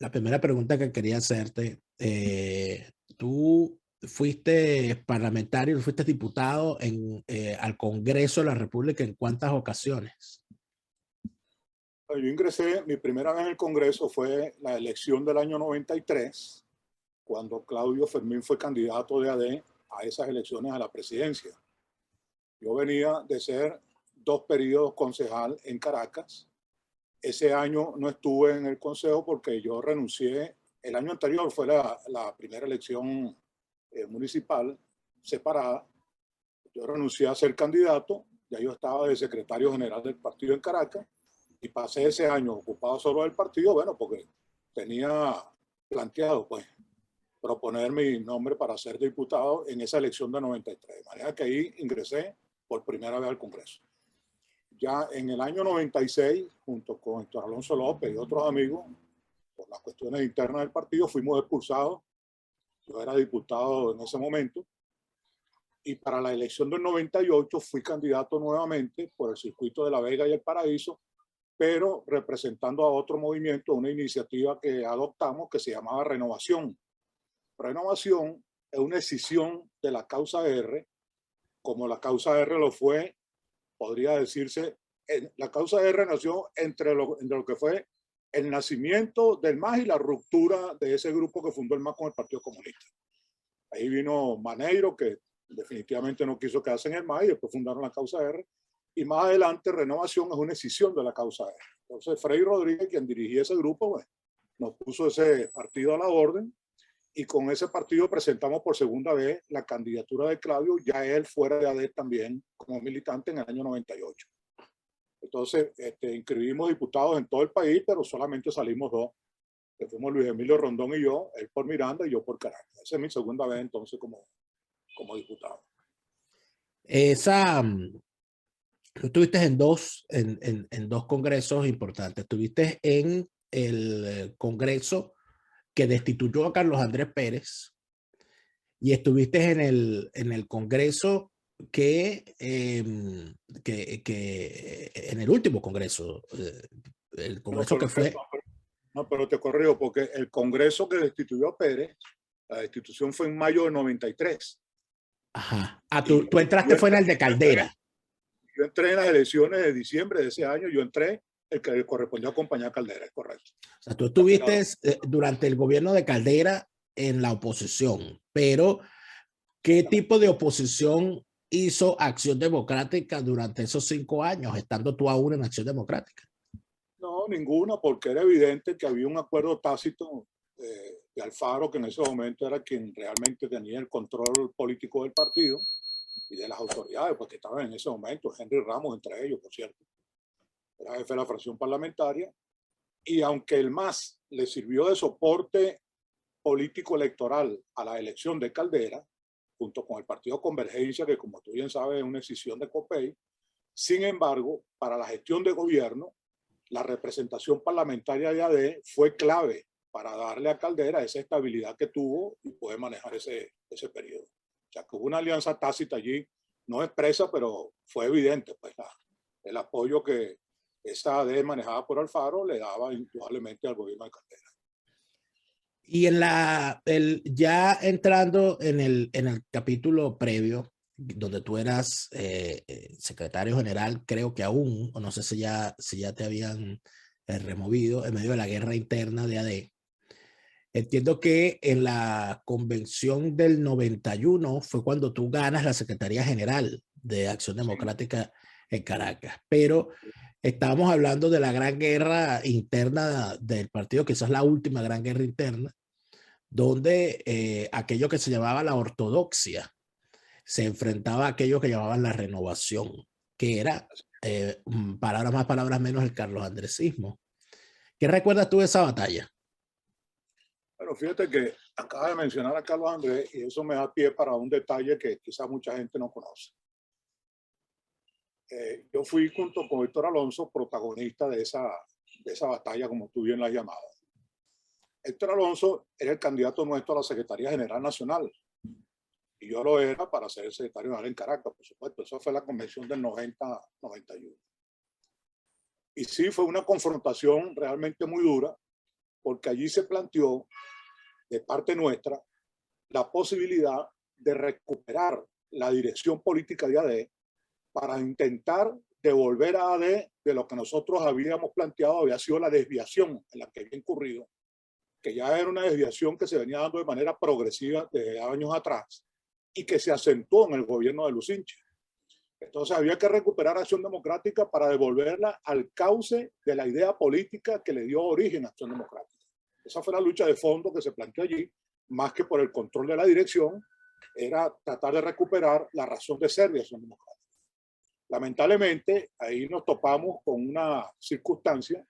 La primera pregunta que quería hacerte, tú fuiste parlamentario, fuiste diputado al Congreso de la República ¿en cuántas ocasiones? Yo ingresé, mi primera vez en el Congreso fue la elección del año 93, cuando Claudio Fermín fue candidato de AD a esas elecciones a la presidencia. Yo venía de ser 2 periodos concejal en Caracas. Ese año no estuve en el consejo porque yo renuncié. El año anterior fue la primera elección municipal separada. Yo renuncié a ser candidato, ya yo estaba de secretario general del partido en Caracas y pasé ese año ocupado solo del partido, bueno, porque tenía planteado, pues, proponer mi nombre para ser diputado en esa elección de 93. De manera que ahí ingresé por primera vez al Congreso. Ya en el año 96, junto con Héctor Alonso López y otros amigos, por las cuestiones internas del partido, fuimos expulsados. Yo era diputado en ese momento. Y para la elección del 98 fui candidato nuevamente por el circuito de La Vega y El Paraíso, pero representando a otro movimiento, una iniciativa que adoptamos que se llamaba Renovación. Renovación es una escisión de la causa R, como la causa R lo fue, podría decirse, la causa R nació entre lo que fue el nacimiento del MAS y la ruptura de ese grupo que fundó el MAS con el Partido Comunista. Ahí vino Maneiro, que definitivamente no quiso quedarse en el MAS y después fundaron la causa R. Y más adelante Renovación es una escisión de la causa R. Entonces Freddy Rodríguez, quien dirigía ese grupo, bueno, nos puso ese partido a la orden y con ese partido presentamos por segunda vez la candidatura de Claudio, ya él fuera de AD también como militante en el año 98. Entonces inscribimos diputados en todo el país, pero solamente salimos 2, que fuimos Luis Emilio Rondón y yo, él por Miranda y yo por Caracas. Esa es mi segunda vez entonces como diputado. Tú estuviste en dos congresos importantes. Estuviste en el congreso que destituyó a Carlos Andrés Pérez y estuviste en el congreso en el último congreso, el congreso que fue... No, pero te corrijo, porque el congreso que destituyó a Pérez, la destitución fue en mayo de 93. Ajá. Tú entraste fue en el de Caldera. Yo entré en las elecciones de diciembre de ese año, yo entré el que le correspondió acompañar a Caldera, es correcto. O sea, tú estuviste durante el gobierno de Caldera en la oposición, pero ¿qué tipo de oposición hizo Acción Democrática durante esos 5 años, estando tú aún en Acción Democrática? No, ninguna, porque era evidente que había un acuerdo tácito de Alfaro, que en ese momento era quien realmente tenía el control político del partido y de las autoridades, porque estaban en ese momento, Henry Ramos entre ellos, por cierto, era jefe de la fracción parlamentaria, y aunque el MAS le sirvió de soporte político electoral a la elección de Caldera, junto con el Partido Convergencia, que como tú bien sabes es una escisión de COPEI, sin embargo, para la gestión de gobierno, la representación parlamentaria de AD fue clave para darle a Caldera esa estabilidad que tuvo y puede manejar ese periodo. O sea, que hubo una alianza tácita allí, no expresa, pero fue evidente pues, el apoyo que esa AD manejada por Alfaro le daba indudablemente al gobierno de Caldera. Y ya entrando en el capítulo previo, donde tú eras secretario general, creo que aún, o no sé si ya te habían removido en medio de la guerra interna de AD. Entiendo que en la convención del 91 fue cuando tú ganas la Secretaría General de Acción Democrática en Caracas, pero estábamos hablando de la gran guerra interna del partido, quizás la última gran guerra interna, donde aquello que se llamaba la ortodoxia se enfrentaba a aquello que llamaban la renovación, que era, palabras más, palabras menos, el carlosandresismo. ¿Qué recuerdas tú de esa batalla? Bueno, fíjate que acaba de mencionar a Carlos Andrés y eso me da pie para un detalle que quizás mucha gente no conoce. Yo fui junto con Héctor Alonso protagonista de esa batalla, como tú bien la has llamado. Héctor Alonso era el candidato nuestro a la Secretaría General Nacional y yo lo era para ser secretario general en Caracas, por supuesto. Eso fue la convención del 90-91. Y sí, fue una confrontación realmente muy dura, porque allí se planteó de parte nuestra la posibilidad de recuperar la dirección política de AD para intentar devolver a AD de lo que nosotros habíamos planteado, había sido la desviación en la que había incurrido, que ya era una desviación que se venía dando de manera progresiva desde años atrás y que se acentuó en el gobierno de Lucinchi. Entonces había que recuperar Acción Democrática para devolverla al cauce de la idea política que le dio origen a Acción Democrática. Esa fue la lucha de fondo que se planteó allí, más que por el control de la dirección, era tratar de recuperar la razón de ser de Acción Democrática. Lamentablemente, ahí nos topamos con una circunstancia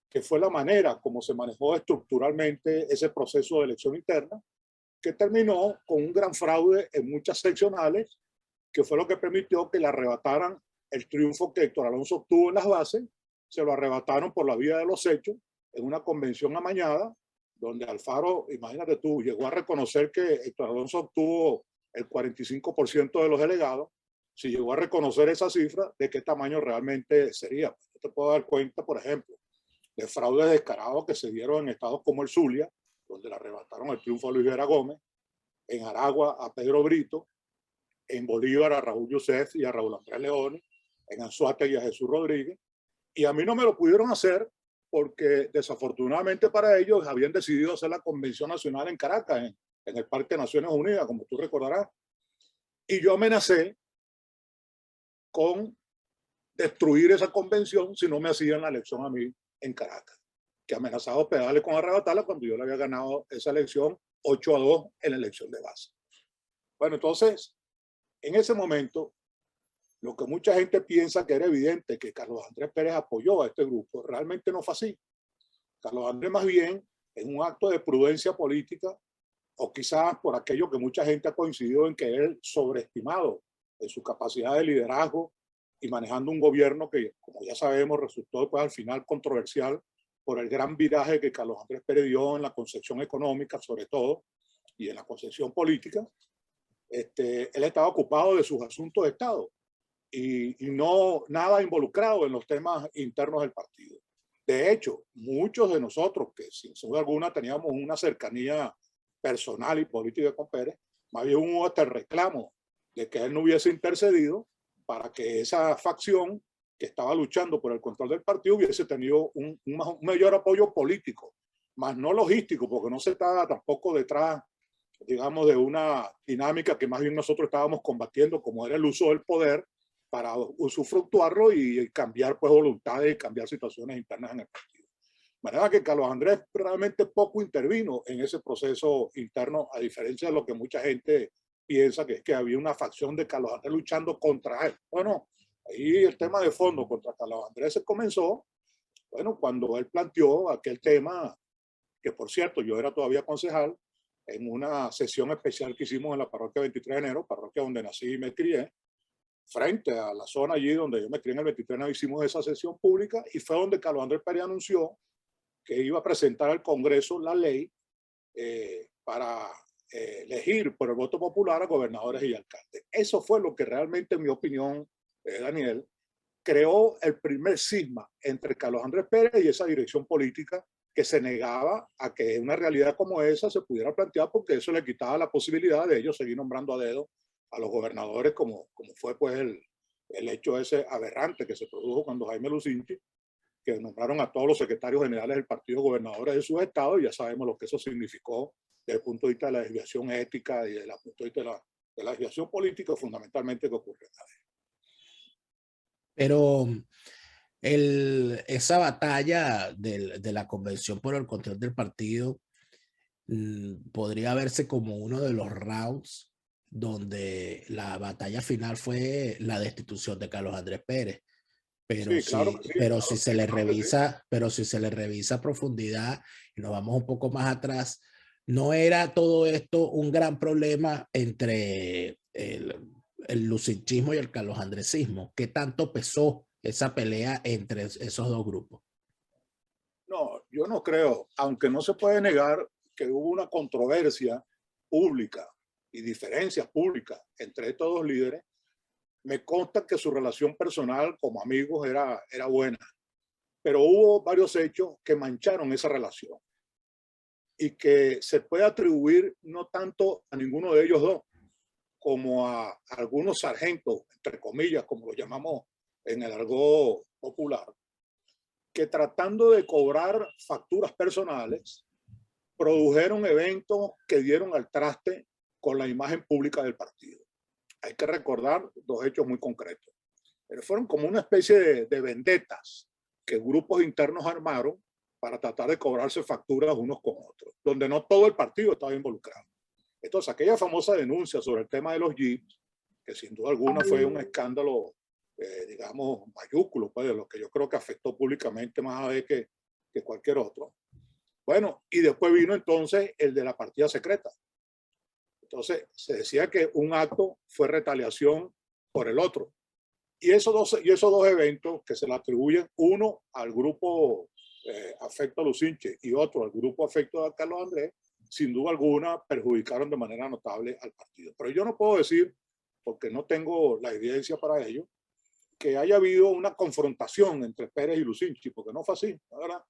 que fue la manera como se manejó estructuralmente ese proceso de elección interna, que terminó con un gran fraude en muchas seccionales, que fue lo que permitió que le arrebataran el triunfo que Héctor Alonso obtuvo en las bases, se lo arrebataron por la vía de los hechos, en una convención amañada, donde Alfaro, imagínate tú, llegó a reconocer que Héctor Alonso obtuvo el 45% de los delegados, si llegó a reconocer esa cifra, ¿de qué tamaño realmente sería? Yo te puedo dar cuenta, por ejemplo, de fraudes descarados que se dieron en estados como el Zulia, donde le arrebataron el triunfo a Luis Vera Gómez, en Aragua a Pedro Brito, en Bolívar a Raúl Yusef y a Raúl Andrés León, en Anzoátegui a Jesús Rodríguez, y a mí no me lo pudieron hacer porque desafortunadamente para ellos habían decidido hacer la Convención Nacional en Caracas, en el Parque de Naciones Unidas, como tú recordarás, y yo amenacé con destruir esa convención si no me hacían la elección a mí en Caracas, que amenazaba hospedarle con arrebatarla cuando yo le había ganado esa elección 8-2 en la elección de base. Bueno, entonces, en ese momento, lo que mucha gente piensa que era evidente, que Carlos Andrés Pérez apoyó a este grupo, realmente no fue así. Carlos Andrés más bien, en un acto de prudencia política, o quizás por aquello que mucha gente ha coincidido en que él sobreestimado en su capacidad de liderazgo y manejando un gobierno que, como ya sabemos, resultó pues, al final controversial por el gran viraje que Carlos Andrés Pérez dio en la concepción económica, sobre todo, y en la concepción política. Él estaba ocupado de sus asuntos de Estado y no nada involucrado en los temas internos del partido. De hecho, muchos de nosotros, que sin duda alguna teníamos una cercanía personal y política con Pérez, más bien hubo hasta el reclamo de que él no hubiese intercedido para que esa facción que estaba luchando por el control del partido hubiese tenido un mayor apoyo político, más no logístico, porque no se estaba tampoco detrás, digamos, de una dinámica que más bien nosotros estábamos combatiendo, como era el uso del poder para usufructuarlo y cambiar pues voluntades y cambiar situaciones internas en el partido. De manera que Carlos Andrés realmente poco intervino en ese proceso interno, a diferencia de lo que mucha gente piensa, que es que había una facción de Carlos Andrés luchando contra él. Bueno, ahí el tema de fondo contra Carlos Andrés se comenzó, bueno, cuando él planteó aquel tema, que por cierto yo era todavía concejal, en una sesión especial que hicimos en la parroquia 23 de enero, parroquia donde nací y me crié, frente a la zona allí donde yo me crié en el 23 de enero, hicimos esa sesión pública y fue donde Carlos Andrés Pérez anunció que iba a presentar al Congreso la ley para elegir por el voto popular a gobernadores y alcaldes. Eso fue lo que realmente, en mi opinión, Daniel, creó el primer cisma entre Carlos Andrés Pérez y esa dirección política que se negaba a que una realidad como esa se pudiera plantear, porque eso le quitaba la posibilidad de ellos seguir nombrando a dedo a los gobernadores, como fue pues el hecho ese aberrante que se produjo cuando Jaime Lucinchi, que nombraron a todos los secretarios generales del partido gobernadores de sus estados, y ya sabemos lo que eso significó desde el punto de vista de la desviación ética y desde el punto de vista de la desviación política, fundamentalmente que ocurrió en la ley. Pero esa batalla de la convención por el control del partido podría verse como uno de los rounds donde la batalla final fue la destitución de Carlos Andrés Pérez. Pero Sí, claro si, que sí, pero claro si que se sí, le claro que sí. revisa, pero si se le revisa a profundidad y nos vamos un poco más atrás, no era todo esto un gran problema entre el lucinchismo y el carlosandresismo. ¿Qué tanto pesó esa pelea entre esos dos grupos? No, yo no creo, aunque no se puede negar que hubo una controversia pública y diferencias públicas entre estos dos líderes, me consta que su relación personal como amigos era buena, pero hubo varios hechos que mancharon esa relación. y que se puede atribuir no tanto a ninguno de ellos dos, como a algunos sargentos, entre comillas, como lo llamamos en el argot popular, que tratando de cobrar facturas personales, produjeron eventos que dieron al traste con la imagen pública del partido. Hay que recordar dos hechos muy concretos. Pero fueron como una especie de vendetas que grupos internos armaron para tratar de cobrarse facturas unos con otros, donde no todo el partido estaba involucrado. Entonces, aquella famosa denuncia sobre el tema de los jeeps, que sin duda alguna fue un escándalo, digamos, mayúsculo, pues, de lo que yo creo que afectó públicamente más a ver que cualquier otro. Bueno, y después vino entonces el de la partida secreta. Entonces, se decía que un acto fue retaliación por el otro. Y esos dos eventos que se le atribuyen, uno al grupo Afecto a Lucinche y otro al grupo Afecto a Carlos Andrés, sin duda alguna perjudicaron de manera notable al partido. Pero yo no puedo decir, porque no tengo la evidencia para ello, que haya habido una confrontación entre Pérez y Lucinchi, porque no fue así, ¿verdad?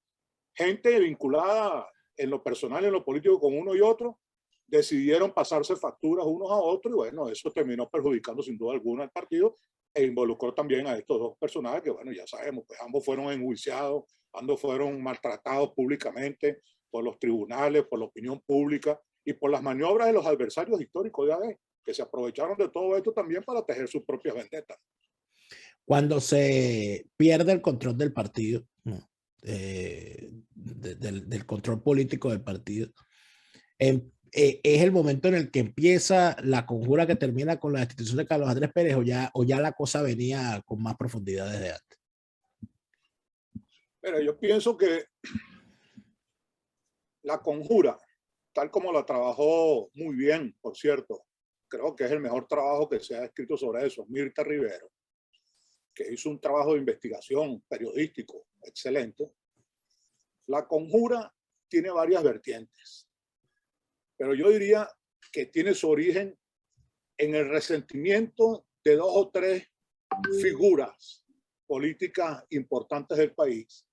Gente vinculada en lo personal y en lo político con uno y otro, decidieron pasarse facturas unos a otros y bueno, eso terminó perjudicando sin duda alguna al partido e involucró también a estos dos personajes que bueno, ya sabemos, pues ambos fueron enjuiciados, ambos fueron maltratados públicamente por los tribunales, por la opinión pública y por las maniobras de los adversarios históricos de AD, que se aprovecharon de todo esto también para tejer sus propias vendetas. Cuando se pierde el control del partido, ¿no? Del control político del partido, es el momento en el que empieza la conjura que termina con la destitución de Carlos Andrés Pérez, o ya la cosa venía con más profundidad desde antes. Pero yo pienso que la conjura, tal como la trabajó muy bien, por cierto, creo que es el mejor trabajo que se ha escrito sobre eso, Mirta Rivero, que hizo un trabajo de investigación periodístico excelente. La conjura tiene varias vertientes, pero yo diría que tiene su origen en el resentimiento de dos o tres figuras políticas importantes del país.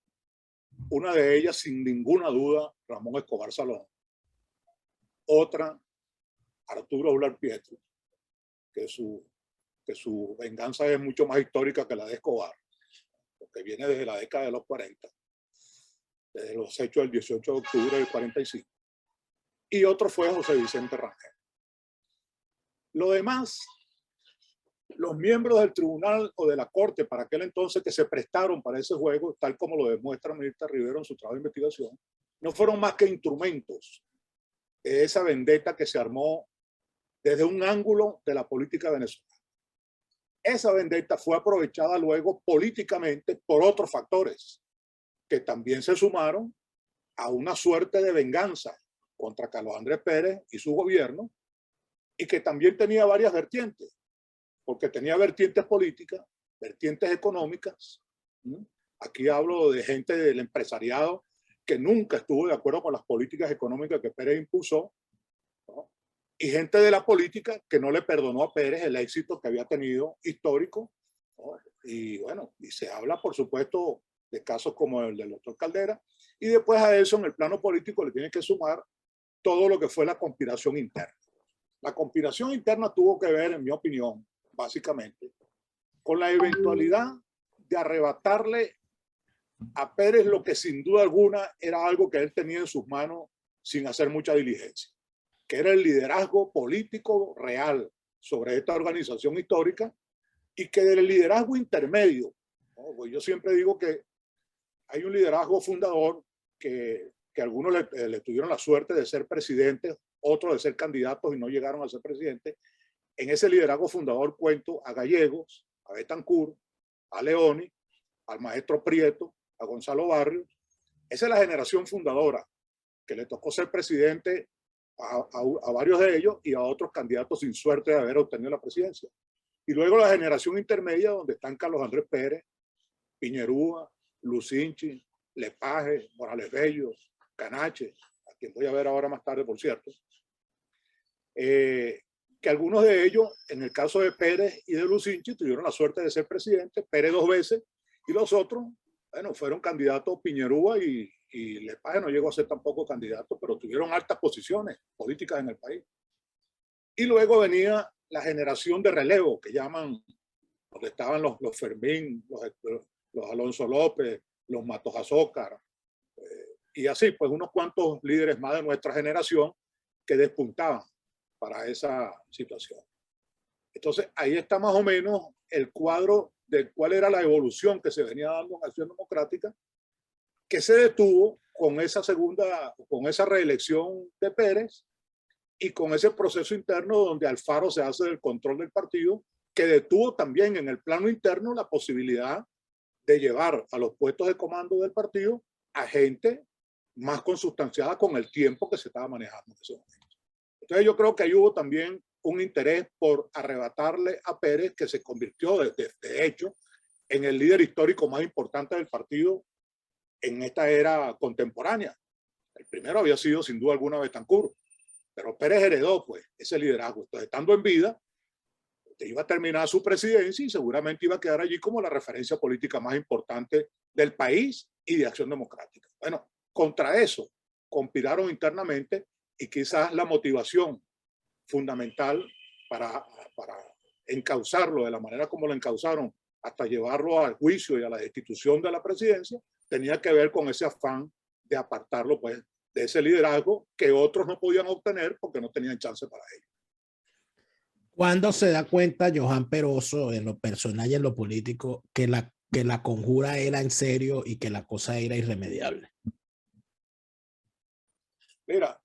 Una de ellas, sin ninguna duda, Ramón Escobar Salón. Otra, Arturo Uslar Pietro, que su venganza es mucho más histórica que la de Escobar, porque viene desde la década de los 40, desde los hechos del 18 de octubre del 45. Y otro fue José Vicente Rangel. Lo demás, los miembros del tribunal o de la corte para aquel entonces que se prestaron para ese juego, tal como lo demuestra Mirta Rivero en su trabajo de investigación, no fueron más que instrumentos de esa vendetta que se armó desde un ángulo de la política venezolana. Esa vendetta fue aprovechada luego políticamente por otros factores que también se sumaron a una suerte de venganza contra Carlos Andrés Pérez y su gobierno, y que también tenía varias vertientes, porque tenía vertientes políticas, vertientes económicas. Aquí hablo de gente del empresariado que nunca estuvo de acuerdo con las políticas económicas que Pérez impuso, ¿no? Y gente de la política que no le perdonó a Pérez el éxito que había tenido histórico, ¿no? Y bueno, y se habla, por supuesto, de casos como el del doctor Caldera, y después a eso en el plano político le tiene que sumar todo lo que fue la conspiración interna. La conspiración interna tuvo que ver, en mi opinión, básicamente, con la eventualidad de arrebatarle a Pérez lo que sin duda alguna era algo que él tenía en sus manos sin hacer mucha diligencia, que era el liderazgo político real sobre esta organización histórica, y que del liderazgo intermedio, ¿no? Pues yo siempre digo que hay un liderazgo fundador que algunos le tuvieron la suerte de ser presidentes, otros de ser candidatos y no llegaron a ser presidentes. En ese liderazgo fundador cuento a Gallegos, a Betancourt, a Leoni, al maestro Prieto, a Gonzalo Barrios. Esa es la generación fundadora que le tocó ser presidente a varios de ellos y a otros candidatos sin suerte de haber obtenido la presidencia. Y luego la generación intermedia, donde están Carlos Andrés Pérez, Piñerúa, Lucinchi, Lepage, Morales Bello, Canache, a quien voy a ver ahora más tarde, por cierto, que algunos de ellos, en el caso de Pérez y de Lucinchi, tuvieron la suerte de ser presidente, Pérez 2 veces, y los otros, bueno, fueron candidatos Piñerúa y y Lepage no llegó a ser tampoco candidato, pero tuvieron altas posiciones políticas en el país. Y luego venía la generación de relevo, que llaman, donde estaban los Fermín, los Alonso López, los Matos Azócar, y así, pues unos cuantos líderes más de nuestra generación que despuntaban para esa situación. Entonces, ahí está más o menos el cuadro de cuál era la evolución que se venía dando en Acción Democrática, que se detuvo con esa reelección de Pérez y con ese proceso interno donde Alfaro se hace del control del partido, que detuvo también en el plano interno la posibilidad de llevar a los puestos de comando del partido a gente más consustanciada con el tiempo que se estaba manejando en ese momento. Entonces yo creo que ahí hubo también un interés por arrebatarle a Pérez, que se convirtió de hecho en el líder histórico más importante del partido en esta era contemporánea. El primero había sido sin duda alguna Betancur, pero Pérez heredó pues ese liderazgo. Entonces, estando en vida, iba a terminar su presidencia y seguramente iba a quedar allí como la referencia política más importante del país y de Acción Democrática. Bueno, contra eso conspiraron internamente, y quizás la motivación fundamental para encauzarlo de la manera como lo encauzaron hasta llevarlo al juicio y a la destitución de la presidencia, tenía que ver con ese afán de apartarlo pues de ese liderazgo que otros no podían obtener porque no tenían chance para ello. ¿Cuándo se da cuenta Johan Peroso, en lo personal y en lo político, que la conjura era en serio y que la cosa era irremediable? Mira,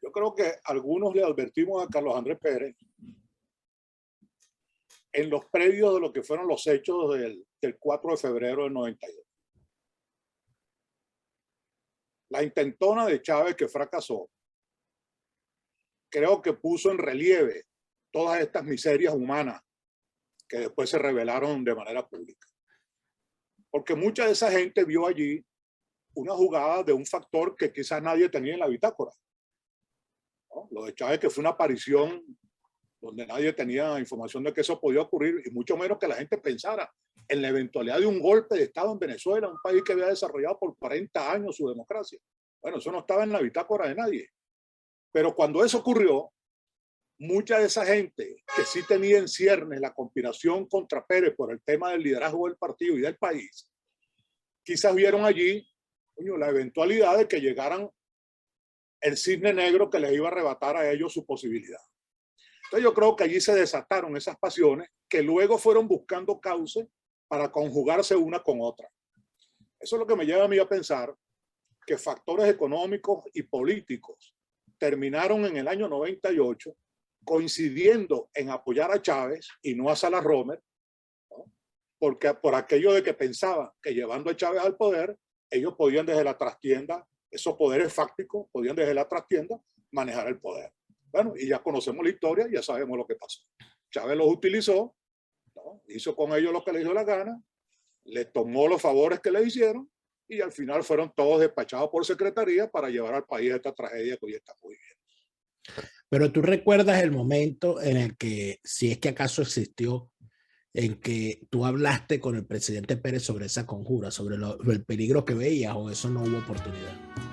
yo creo que algunos le advertimos a Carlos Andrés Pérez en los previos de lo que fueron los hechos del 4 de febrero del 92. La intentona de Chávez, que fracasó, creo que puso en relieve todas estas miserias humanas que después se revelaron de manera pública. Porque mucha de esa gente vio allí una jugada de un factor que quizás nadie tenía en la bitácora, ¿no? Lo de Chávez, que fue una aparición donde nadie tenía información de que eso podía ocurrir, y mucho menos que la gente pensara en la eventualidad de un golpe de Estado en Venezuela, un país que había desarrollado por 40 años su democracia. Bueno, eso no estaba en la bitácora de nadie. Pero cuando eso ocurrió, mucha de esa gente que sí tenía en ciernes la conspiración contra Pérez por el tema del liderazgo del partido y del país, quizás vieron allí la eventualidad de que llegaran el cisne negro que les iba a arrebatar a ellos su posibilidad. Entonces yo creo que allí se desataron esas pasiones que luego fueron buscando cauces para conjugarse una con otra. Eso es lo que me lleva a mí a pensar que factores económicos y políticos terminaron en el año 98 coincidiendo en apoyar a Chávez y no a Salas Romer, ¿no? Porque por aquello de que pensaban que llevando a Chávez al poder, ellos podían desde la trastienda, esos poderes fácticos, podían desde la trastienda manejar el poder. Bueno, y ya conocemos la historia, ya sabemos lo que pasó. Chávez los utilizó, ¿no? Hizo con ellos lo que le dio la gana, le tomó los favores que le hicieron y al final fueron todos despachados por secretaría para llevar al país a esta tragedia que hoy estamos viviendo. Pero tú recuerdas el momento en el que, si es que acaso existió, en que tú hablaste con el presidente Pérez sobre esa conjura, sobre el peligro que veías, o eso no hubo oportunidad.